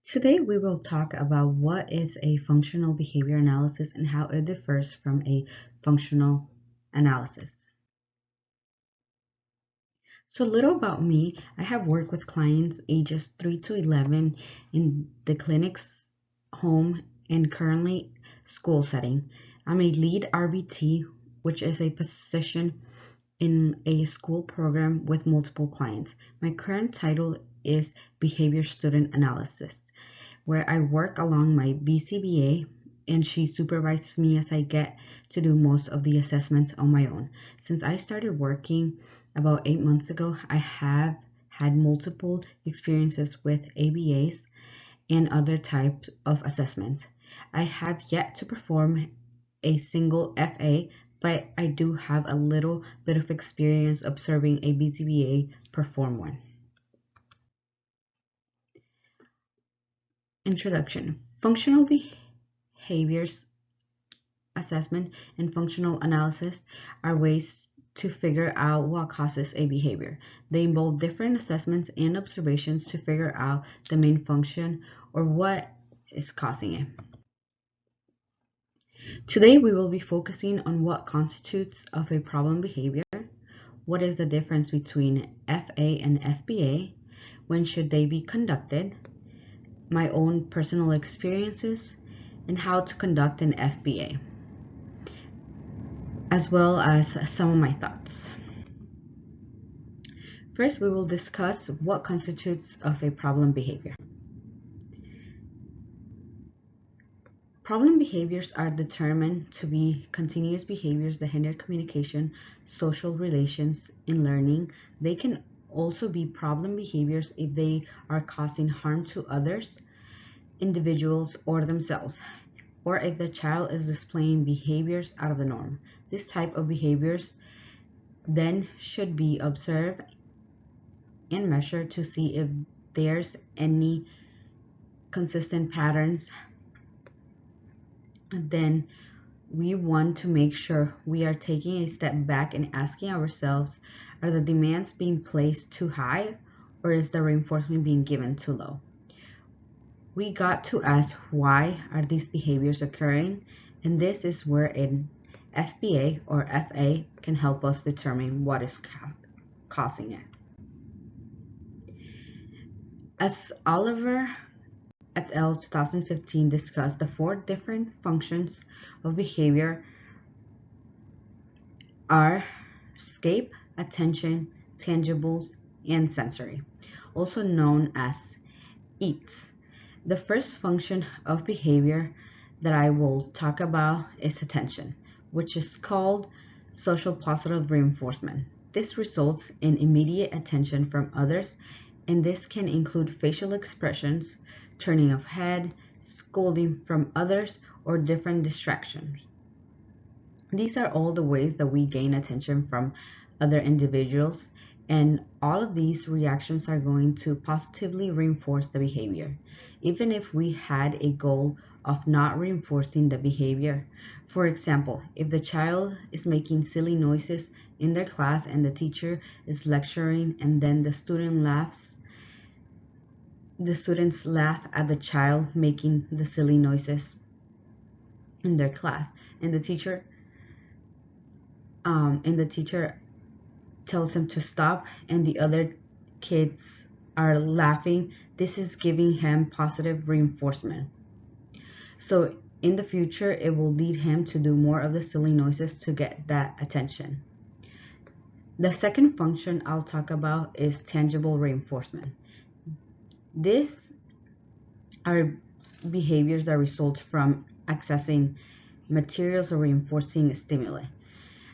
Today we will talk about what is a functional behavior analysis and how it differs from a functional analysis. So a little about me, I have worked with clients ages 3 to 11 in the clinic's home and currently school setting. I'm a lead RBT, which is a position in a school program with multiple clients. My current title is Behavior Student Analysis, where I work along my BCBA and she supervises me as I get to do most of the assessments on my own. Since I started working about 8 months ago, I have had multiple experiences with ABAs and other types of assessments. I have yet to perform a single FA, but I do have a little bit of experience observing a BCBA perform one. Introduction. Functional behaviors assessment and functional analysis are ways to figure out what causes a behavior. They involve different assessments and observations to figure out the main function or what is causing it. Today we will be focusing on what constitutes of a problem behavior, what is the difference between FA and FBA, when should they be conducted, my own personal experiences, and how to conduct an FBA, as well as some of my thoughts. First, we will discuss what constitutes of a problem behavior. Problem behaviors are determined to be continuous behaviors that hinder communication, social relations, and learning. They can also be problem behaviors if they are causing harm to others, individuals, or themselves, or if the child is displaying behaviors out of the norm. This type of behaviors then should be observed and measured to see if there's any consistent patterns. Then we want to make sure we are taking a step back and asking ourselves, are the demands being placed too high or is the reinforcement being given too low? We got to ask why are these behaviors occurring, and this is where an FBA or FA can help us determine what is causing it. As Oliver et al. 2015 discussed, the 4 different functions of behavior are escape, attention, tangibles, and sensory, also known as EATS. The first function of behavior that I will talk about is attention, which is called social positive reinforcement. This results in immediate attention from others, and this can include facial expressions, turning of head, scolding from others, or different distractions. These are all the ways that we gain attention from other individuals, and all of these reactions are going to positively reinforce the behavior, even if we had a goal of not reinforcing the behavior. For example, if the child is making silly noises in their class and the teacher is lecturing and then the students laugh at the child making the silly noises in their class, and the teacher tells him to stop and the other kids are laughing, this is giving him positive reinforcement. So in the future, it will lead him to do more of the silly noises to get that attention. The second function I'll talk about is tangible reinforcement. These are behaviors that result from accessing materials or reinforcing stimuli.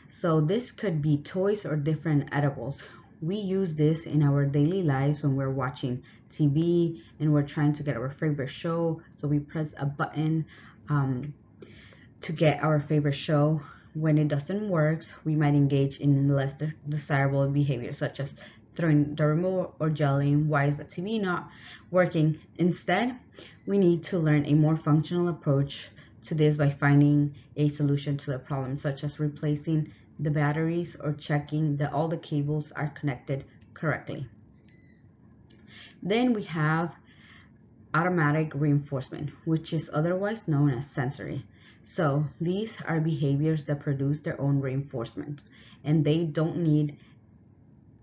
So this could be toys or different edibles. We use this in our daily lives when we're watching TV and we're trying to get our favorite show. So we press a button to get our favorite show. When it doesn't work, we might engage in less desirable behaviors such as throwing the remote or yelling, why is the TV not working? Instead, we need to learn a more functional approach to this by finding a solution to the problem, such as replacing the batteries or checking that all the cables are connected correctly. Then we have automatic reinforcement, which is otherwise known as sensory. So these are behaviors that produce their own reinforcement, and they don't need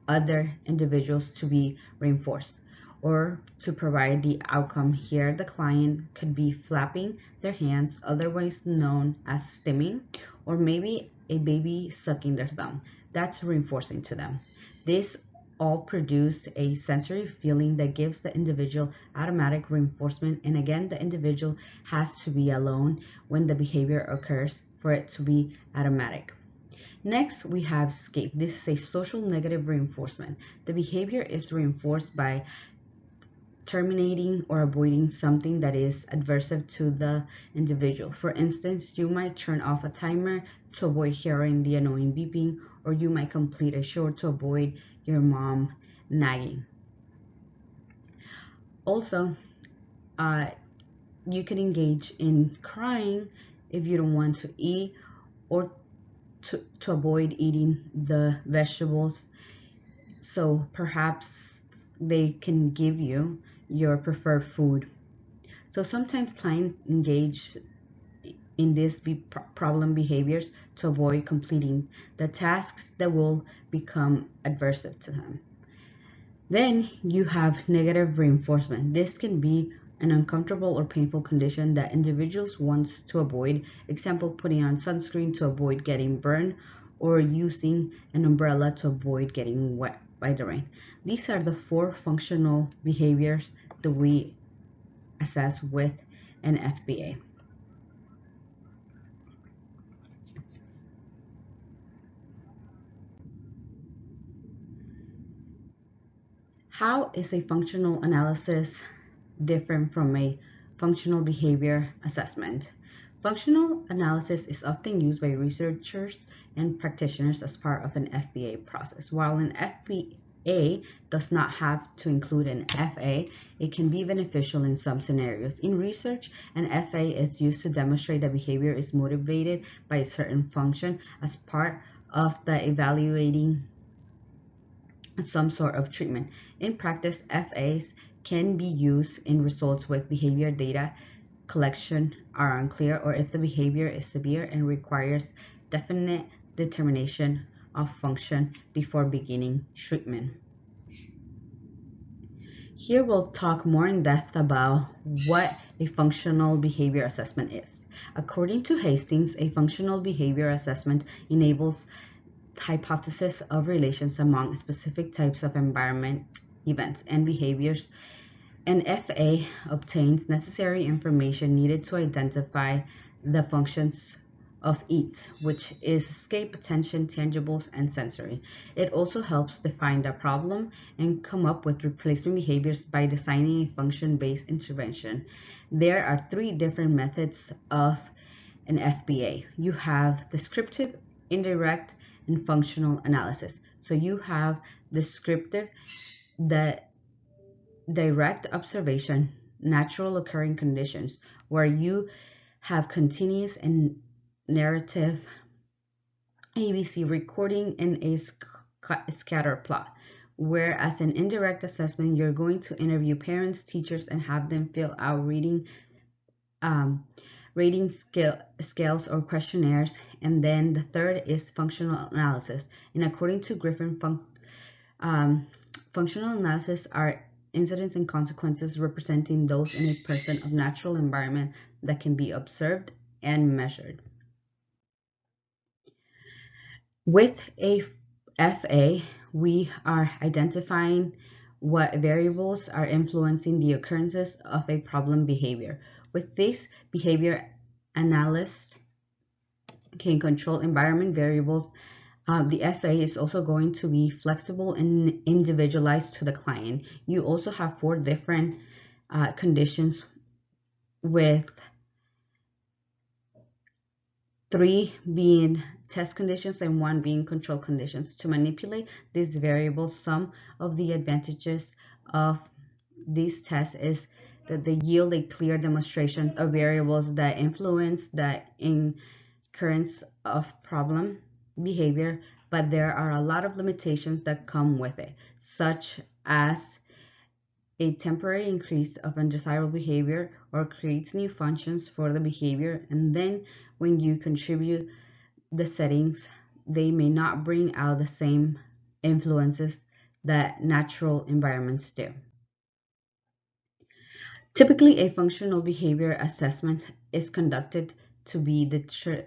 other individuals to be reinforced or to provide the outcome. Here the client could be flapping their hands, otherwise known as stimming, or maybe a baby sucking their thumb. That's reinforcing to them. This all produce a sensory feeling that gives the individual automatic reinforcement, and again the individual has to be alone when the behavior occurs for it to be automatic. Next, we have escape. This is a social negative reinforcement. The behavior is reinforced by terminating or avoiding something that is adversive to the individual. For instance, you might turn off a timer to avoid hearing the annoying beeping, or you might complete a chore to avoid your mom nagging. Also, you can engage in crying if you don't want to eat, or to avoid eating the vegetables. So perhaps they can give you your preferred food. So sometimes clients engage in these problem behaviors to avoid completing the tasks that will become adversive to them. Then you have negative reinforcement. This can be an uncomfortable or painful condition that individuals want to avoid. Example, putting on sunscreen to avoid getting burned, or using an umbrella to avoid getting wet by the rain. These are the 4 functional behaviors that we assess with an FBA. How is a functional analysis different from a functional behavior assessment? Functional analysis is often used by researchers and practitioners as part of an FBA process. While an FBA does not have to include an FA, it can be beneficial in some scenarios. In research, an FA is used to demonstrate that behavior is motivated by a certain function as part of the evaluating some sort of treatment. In practice, FAs can be used in results with behavior data collection are unclear, or if the behavior is severe and requires definite determination of function before beginning treatment. Here we'll talk more in depth about what a functional behavior assessment is. According to Hastings, a functional behavior assessment enables hypothesis of relations among specific types of environment, events, and behaviors. An FA obtains necessary information needed to identify the functions of each, which is escape, attention, tangibles, and sensory. It also helps define the problem and come up with replacement behaviors by designing a function-based intervention. There are 3 different methods of an FBA. You have descriptive, indirect, and functional analysis. So you have descriptive, the direct observation, natural occurring conditions, where you have continuous and narrative ABC recording in a scatter plot. Whereas an indirect assessment, you're going to interview parents, teachers, and have them fill out rating scales or questionnaires. And then the third is functional analysis. And according to Griffin, functional analysis are incidents and consequences representing those in a person of natural environment that can be observed and measured. With a FA, we are identifying what variables are influencing the occurrences of a problem behavior. With this, behavior analyst can control environment variables. The FA is also going to be flexible and individualized to the client. You also have 4 different conditions, with 3 being test conditions and 1 being control conditions. To manipulate these variables, some of the advantages of these tests is that they yield a clear demonstration of variables that influence the occurrence of problem behavior, but there are a lot of limitations that come with it, such as a temporary increase of undesirable behavior or creates new functions for the behavior, and then when you contribute the settings, they may not bring out the same influences that natural environments do. Typically, a functional behavior assessment is conducted to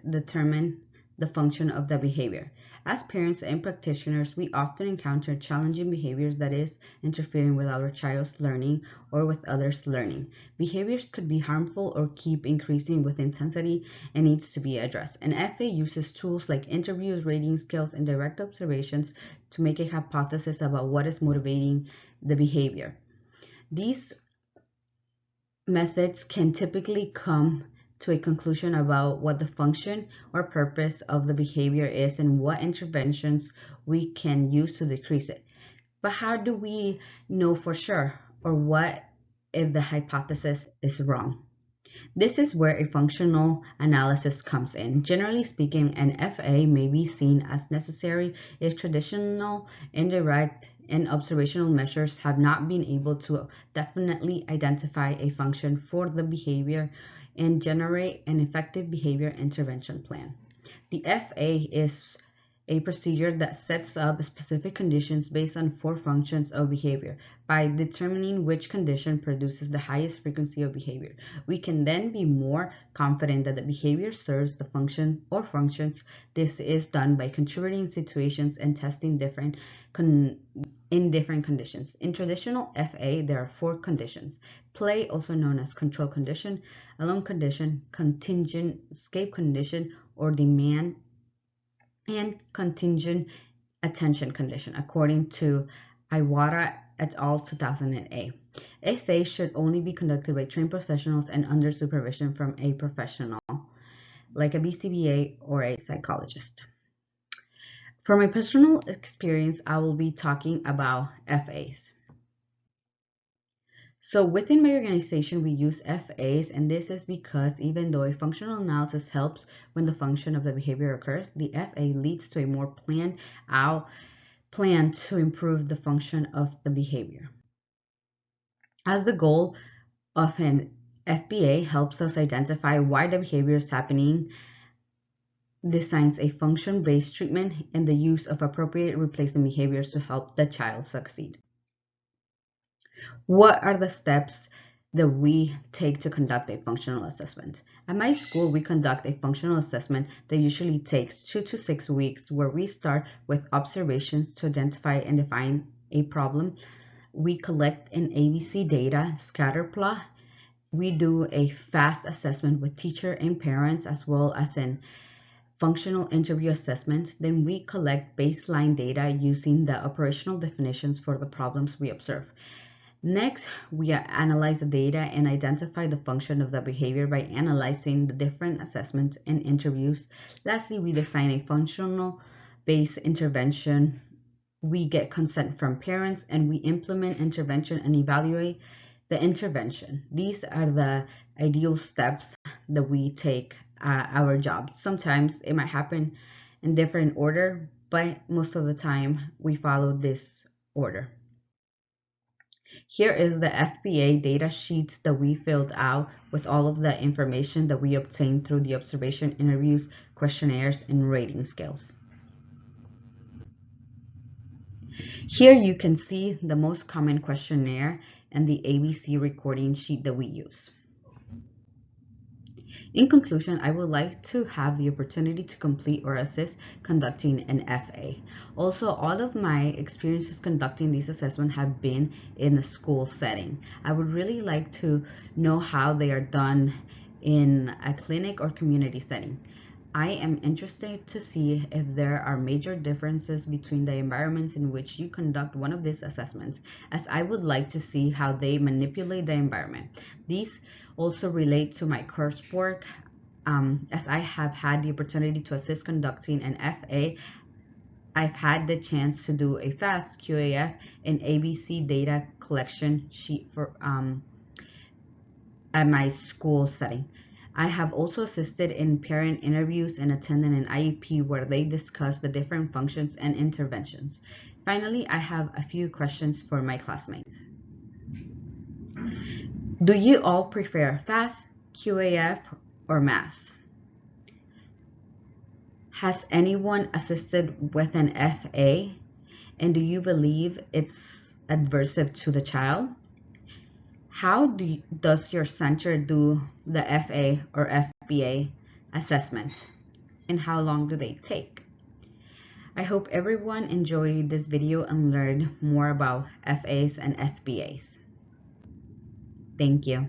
determine the function of the behavior. As parents and practitioners, we often encounter challenging behaviors that is interfering with our child's learning or with others' learning. Behaviors could be harmful or keep increasing with intensity and needs to be addressed. An FA uses tools like interviews, rating scales, and direct observations to make a hypothesis about what is motivating the behavior. These methods can typically come to a conclusion about what the function or purpose of the behavior is and what interventions we can use to decrease it. But how do we know for sure, or what if the hypothesis is wrong? This is where a functional analysis comes in. Generally speaking, an FA may be seen as necessary if traditional, indirect, and observational measures have not been able to definitely identify a function for the behavior and generate an effective behavior intervention plan. The FA is a procedure that sets up specific conditions based on 4 functions of behavior. By determining which condition produces the highest frequency of behavior, we can then be more confident that the behavior serves the function or functions. This is done by contributing situations and testing in different conditions. In traditional FA, there are 4 conditions: play, also known as control condition, alone condition, contingent escape condition, or demand, and contingent attention condition, according to Iwata et al. 2008. FA should only be conducted by trained professionals and under supervision from a professional, like a BCBA or a psychologist. From my personal experience, I will be talking about FAs. So within my organization, we use FAs, and this is because even though a functional analysis helps when the function of the behavior occurs, the FA leads to a more planned out plan to improve the function of the behavior. As the goal of an FBA helps us identify why the behavior is happening, designs a function-based treatment, and the use of appropriate replacement behaviors to help the child succeed. What are the steps that we take to conduct a functional assessment? At my school, we conduct a functional assessment that usually takes 2 to 6 weeks, where we start with observations to identify and define a problem. We collect an ABC data scatter plot. We do a fast assessment with teacher and parents, as well as an functional interview assessment. Then we collect baseline data using the operational definitions for the problems we observe. Next, we analyze the data and identify the function of the behavior by analyzing the different assessments and interviews. Lastly, we design a functional-based intervention. We get consent from parents, and we implement intervention and evaluate the intervention. These are the ideal steps that we take our job. Sometimes it might happen in different order, but most of the time we follow this order. Here is the FBA data sheet that we filled out with all of the information that we obtained through the observation interviews, questionnaires, and rating scales. Here you can see the most common questionnaire and the ABC recording sheet that we use. In conclusion, I would like to have the opportunity to complete or assist conducting an FA. Also, all of my experiences conducting these assessments have been in a school setting. I would really like to know how they are done in a clinic or community setting. I am interested to see if there are major differences between the environments in which you conduct one of these assessments, as I would like to see how they manipulate the environment. These also relate to my coursework, as I have had the opportunity to assist conducting an FA. I've had the chance to do a FAST, QAF, and ABC data collection sheet for at my school setting. I have also assisted in parent interviews and attended an IEP where they discuss the different functions and interventions. Finally, I have a few questions for my classmates. Do you all prefer fast, QAF, or mass? Has anyone assisted with an FA? And do you believe it's adversive to the child? How does your center do the FA or FBA assessment? And how long do they take? I hope everyone enjoyed this video and learned more about FAs and FBAs. Thank you.